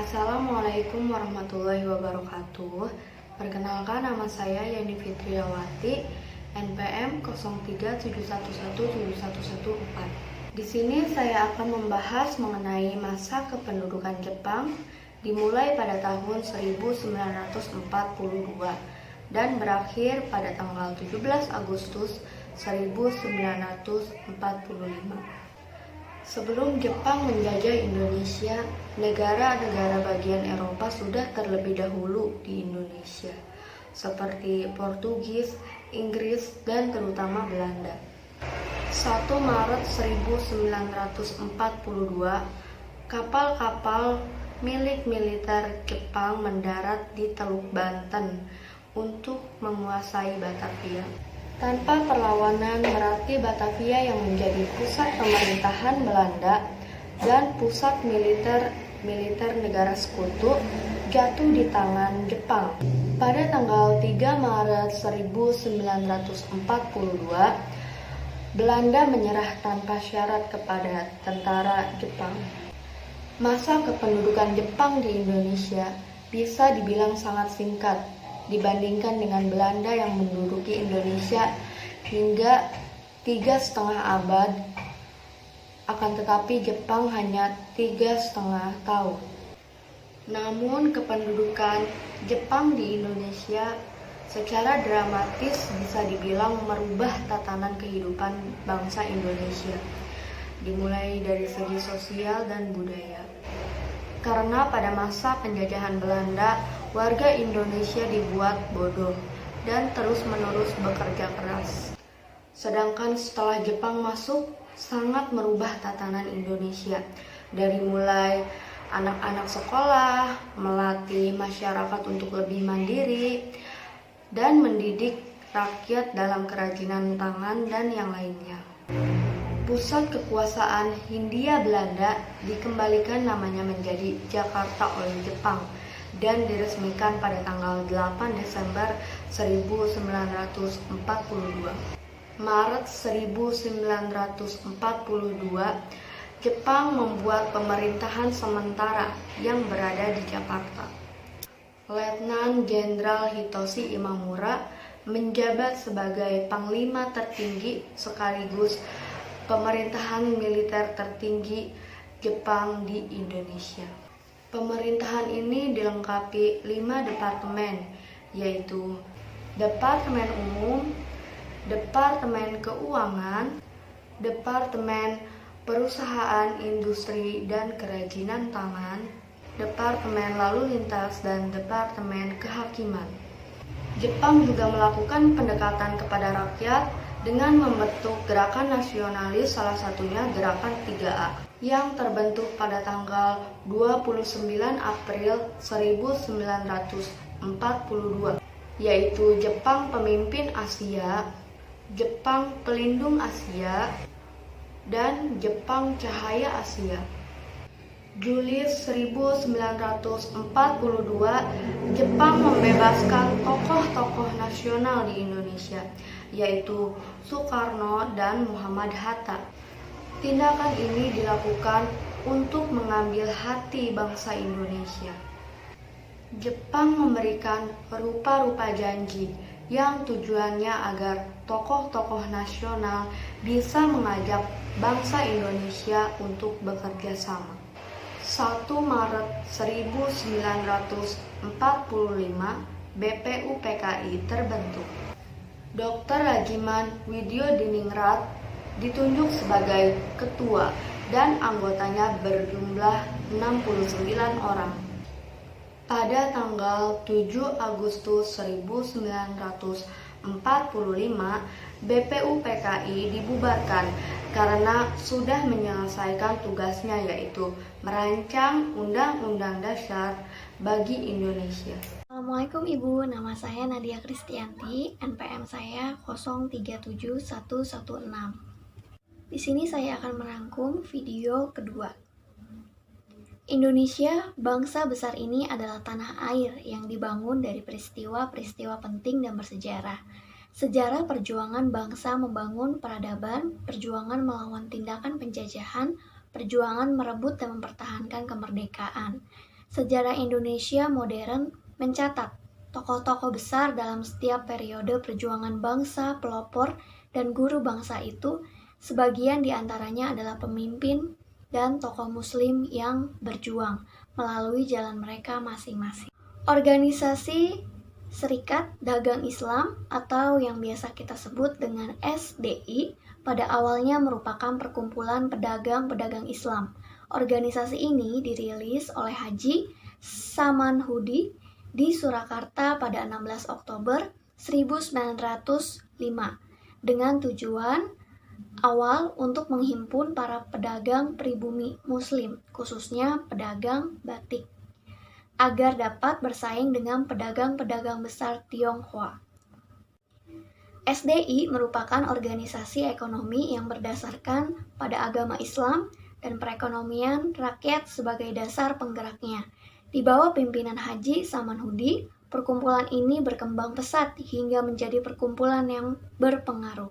Assalamualaikum warahmatullahi wabarakatuh. Perkenalkan, nama saya Yani Fitriawati, NPM 0371171114. Di sini saya akan membahas mengenai masa kependudukan Jepang dimulai pada tahun 1942 dan berakhir pada tanggal 17 Agustus 1945. Sebelum Jepang menjajah Indonesia, negara-negara bagian Eropa sudah terlebih dahulu di Indonesia, seperti Portugis, Inggris, dan terutama Belanda. 1 Maret 1942, kapal-kapal milik militer Jepang mendarat di Teluk Banten untuk menguasai Batavia. Tanpa perlawanan, berarti Batavia yang menjadi pusat pemerintahan Belanda dan pusat militer negara sekutu jatuh di tangan Jepang. Pada tanggal 3 Maret 1942, Belanda menyerah tanpa syarat kepada tentara Jepang. Masa kependudukan Jepang di Indonesia bisa dibilang sangat singkat dibandingkan dengan Belanda yang menduduki Indonesia hingga 3,5 abad, akan tetapi Jepang hanya 3,5 tahun. Namun kependudukan Jepang di Indonesia secara dramatis bisa dibilang merubah tatanan kehidupan bangsa Indonesia, dimulai dari segi sosial dan budaya. Karena pada masa penjajahan Belanda, warga Indonesia dibuat bodoh dan terus-menerus bekerja keras. Sedangkan setelah Jepang masuk, sangat merubah tatanan Indonesia. Dari mulai anak-anak sekolah, melatih masyarakat untuk lebih mandiri, dan mendidik rakyat dalam kerajinan tangan dan yang lainnya. Pusat kekuasaan Hindia Belanda dikembalikan namanya menjadi Jakarta oleh Jepang dan diresmikan pada tanggal 8 Desember 1942. Maret 1942, Jepang membuat pemerintahan sementara yang berada di Jakarta. Letnan Jenderal Hitoshi Imamura menjabat sebagai Panglima tertinggi sekaligus pemerintahan militer tertinggi Jepang di Indonesia. Pemerintahan ini dilengkapi 5 departemen, yaitu Departemen Umum, Departemen Keuangan, Departemen Perusahaan Industri dan Kerajinan Tangan, Departemen Lalu Lintas, dan Departemen Kehakiman. Jepang juga melakukan pendekatan kepada rakyat dengan membentuk gerakan nasionalis, salah satunya gerakan 3A yang terbentuk pada tanggal 29 April 1942, yaitu Jepang Pemimpin Asia, Jepang Pelindung Asia, dan Jepang Cahaya Asia. Juli 1942, Jepang membebaskan tokoh-tokoh nasional di Indonesia, yaitu Soekarno dan Muhammad Hatta. Tindakan ini dilakukan untuk mengambil hati bangsa Indonesia. Jepang memberikan rupa-rupa janji yang tujuannya agar tokoh-tokoh nasional bisa mengajak bangsa Indonesia untuk bekerja sama. 1 Maret 1945, BPUPKI terbentuk. Dr. Rajiman Widyodiningrat ditunjuk sebagai ketua dan anggotanya berjumlah 69 orang. Pada tanggal 7 Agustus 1945, BPUPKI dibubarkan karena sudah menyelesaikan tugasnya, yaitu merancang Undang-Undang Dasar bagi Indonesia. Assalamualaikum Ibu, nama saya Nadia Kristianti, NPM saya 037116. Di sini saya akan merangkum video kedua. Indonesia, bangsa besar ini adalah tanah air yang dibangun dari peristiwa-peristiwa penting dan bersejarah. Sejarah perjuangan bangsa membangun peradaban, perjuangan melawan tindakan penjajahan, perjuangan merebut dan mempertahankan kemerdekaan. Sejarah Indonesia modern mencatat tokoh-tokoh besar dalam setiap periode perjuangan bangsa, pelopor, dan guru bangsa itu, sebagian diantaranya adalah pemimpin dan tokoh muslim yang berjuang melalui jalan mereka masing-masing. Organisasi Serikat Dagang Islam atau yang biasa kita sebut dengan SDI pada awalnya merupakan perkumpulan pedagang-pedagang Islam. Organisasi ini dirilis oleh Haji Samanhudi di Surakarta pada 16 Oktober 1905 dengan tujuan awal untuk menghimpun para pedagang pribumi muslim, khususnya pedagang batik, agar dapat bersaing dengan pedagang-pedagang besar Tionghoa. SDI merupakan organisasi ekonomi yang berdasarkan pada agama Islam dan perekonomian rakyat sebagai dasar penggeraknya. Di bawah pimpinan Haji Samanhudi, perkumpulan ini berkembang pesat hingga menjadi perkumpulan yang berpengaruh.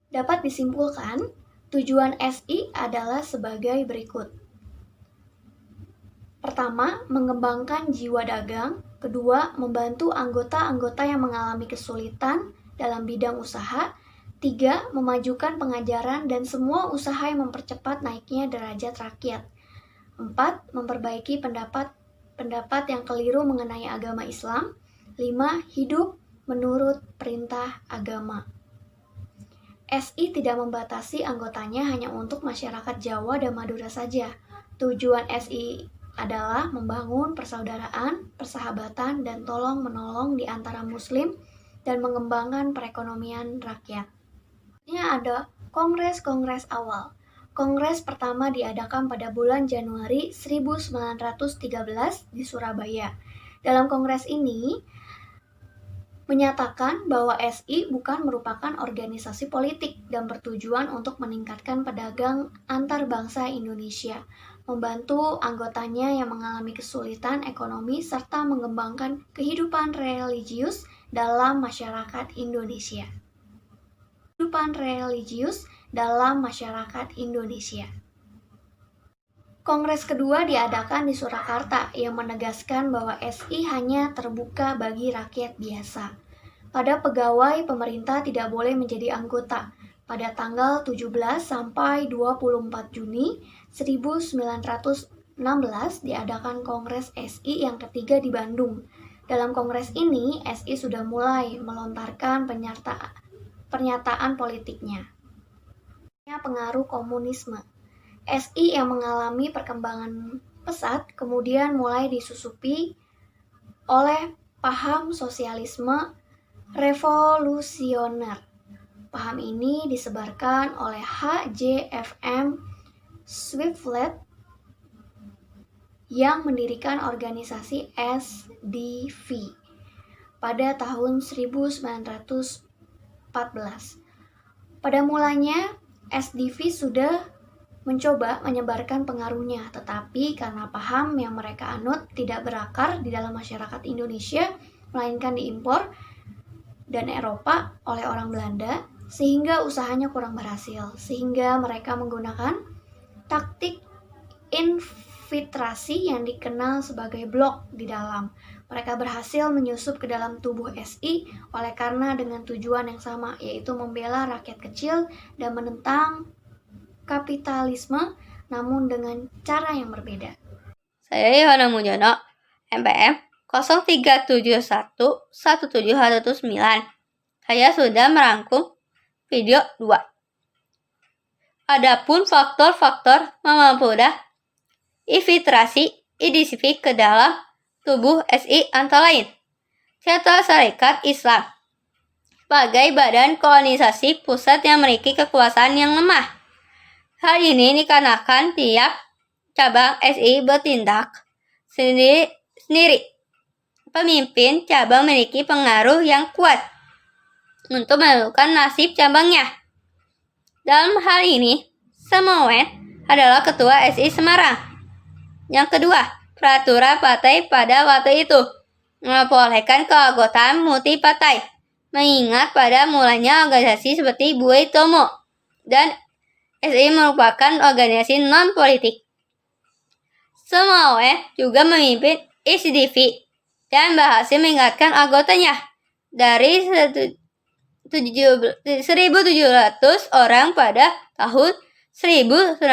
Dapat disimpulkan, tujuan SI adalah sebagai berikut. Pertama, mengembangkan jiwa dagang. Kedua, membantu anggota-anggota yang mengalami kesulitan dalam bidang usaha. 3. Memajukan pengajaran dan semua usaha yang mempercepat naiknya derajat rakyat. 4. Memperbaiki pendapat yang keliru mengenai agama Islam. 5. Hidup menurut perintah agama. SI tidak membatasi anggotanya hanya untuk masyarakat Jawa dan Madura saja. Tujuan SI adalah membangun persaudaraan, persahabatan, dan tolong-menolong di antara Muslim dan mengembangkan perekonomian rakyat. Ini ada kongres-kongres awal. Kongres pertama diadakan pada bulan Januari 1913 di Surabaya. Dalam kongres ini menyatakan bahwa SI bukan merupakan organisasi politik dan bertujuan untuk meningkatkan pedagang antar bangsa Indonesia, membantu anggotanya yang mengalami kesulitan ekonomi, serta mengembangkan kehidupan religius dalam masyarakat Indonesia. Kongres kedua diadakan di Surakarta yang menegaskan bahwa SI hanya terbuka bagi rakyat biasa. Pada pegawai pemerintah tidak boleh menjadi anggota. Pada tanggal 17 sampai 24 Juni 1916 diadakan Kongres SI yang ketiga di Bandung. Dalam kongres ini, SI sudah mulai melontarkan pernyataan politiknya. Pengaruh komunisme. SI yang mengalami perkembangan pesat kemudian mulai disusupi oleh paham sosialisme revolusioner. Paham ini disebarkan oleh H.J.F.M. Swiftlet yang mendirikan organisasi SDV pada tahun 1914. Pada mulanya, SDV sudah mencoba menyebarkan pengaruhnya, tetapi karena paham yang mereka anut tidak berakar di dalam masyarakat Indonesia, melainkan diimpor dan Eropa oleh orang Belanda, sehingga usahanya kurang berhasil, sehingga mereka menggunakan taktik infiltrasi yang dikenal sebagai blok di dalam. Mereka berhasil menyusup ke dalam tubuh SI oleh karena dengan tujuan yang sama, yaitu membela rakyat kecil dan menentang kapitalisme, namun dengan cara yang berbeda. Saya Yohana Mujono, MPM 03711719. Saya sudah merangkum video 2. Adapun faktor-faktor mempermudah infiltrasi IDCP ke dalam tubuh SI antara lain Sentra Syarikat Islam sebagai badan kolonisasi pusat yang memiliki kekuasaan yang lemah. Hal ini dikarenakan tiap cabang SI bertindak sendiri. Pemimpin cabang memiliki pengaruh yang kuat untuk menentukan nasib cabangnya. Dalam hal ini, Samuel adalah ketua SI Semarang. Yang kedua, peraturan partai pada waktu itu membolehkan keanggotaan multi partai, mengingat pada mulanya organisasi seperti Bui Tomo dan SI merupakan organisasi non-politik. Semawen juga memimpin SDV dan berhasil mengingatkan anggotanya dari 1.700 orang pada tahun 1916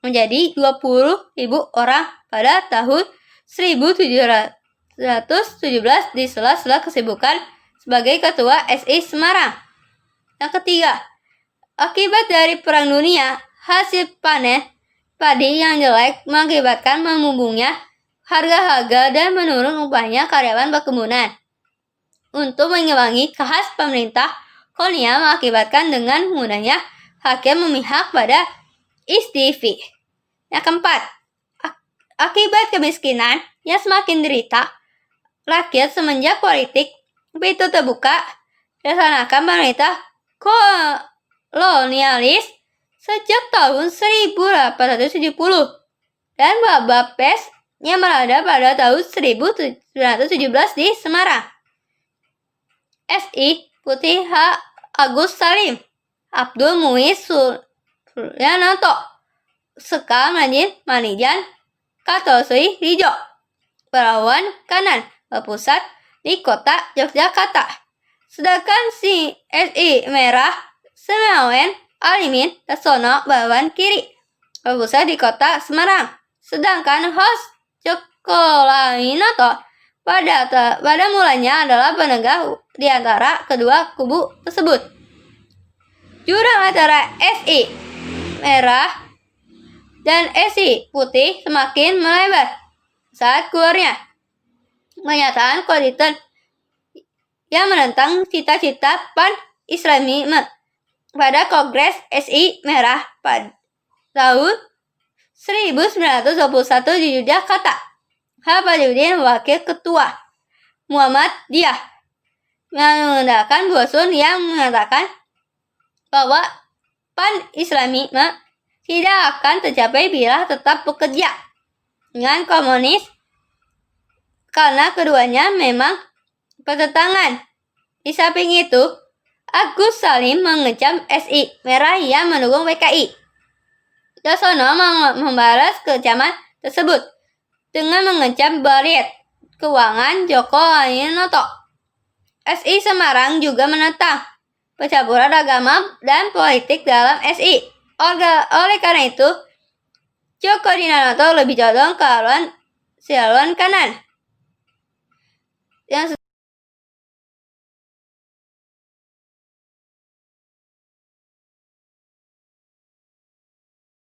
menjadi 20.000 orang pada tahun 1717 di sela-sela kesibukan sebagai ketua SI Semarang. Yang ketiga, akibat dari Perang Dunia, hasil panen padi yang jelek mengakibatkan membumbungnya harga-harga dan menurun upahnya karyawan perkebunan. Untuk mengimbangi khas pemerintah kolonial mengakibatkan dengan mudahnya hakim memihak pada SDV. Yang keempat, akibat kemiskinan yang semakin derita, rakyat semenjak politik pintu terbuka dilaksanakan pemerintah kolonialis sejak tahun 1870 dan wabah pes yang melanda pada tahun 1917 di Semarang. SI Putih H. Agus Salim, Abdul Muiz Suryanoto, Sekal Majid Manijan, Kartosuwi Rijo, Perawan Kanan berpusat di kota Yogyakarta. Sedangkan si SI Merah Semawen Alimin Dasono Bawan Kiri berpusat di kota Semarang. Sedangkan host Cokolaminoto pada mulanya adalah penegak di antara kedua kubu tersebut. Jurang antara SI Merah dan SI Putih semakin melebar saat keluarnya pernyataan Clinton yang menentang cita-cita pan-Islamisme pada Kongres SI Merah pada tahun 1921 di Yogyakarta. Habibudin Wakil Ketua Muhammadiyah menggunakan brosur yang mengatakan bahwa pan-Islamisme tidak akan tercapai bila tetap bekerja dengan komunis karena keduanya memang bertentangan. Di samping itu, Agus Salim mengecam SI Merah yang mendukung PKI. Dasono membalas kecaman tersebut dengan mengecam Bariat Keuangan Joko Ayinoto. SI Semarang juga menentang pencampuran agama dan politik dalam SI. Oleh karena itu, Joko Dinanoto lebih condong ke haluan kanan. Yang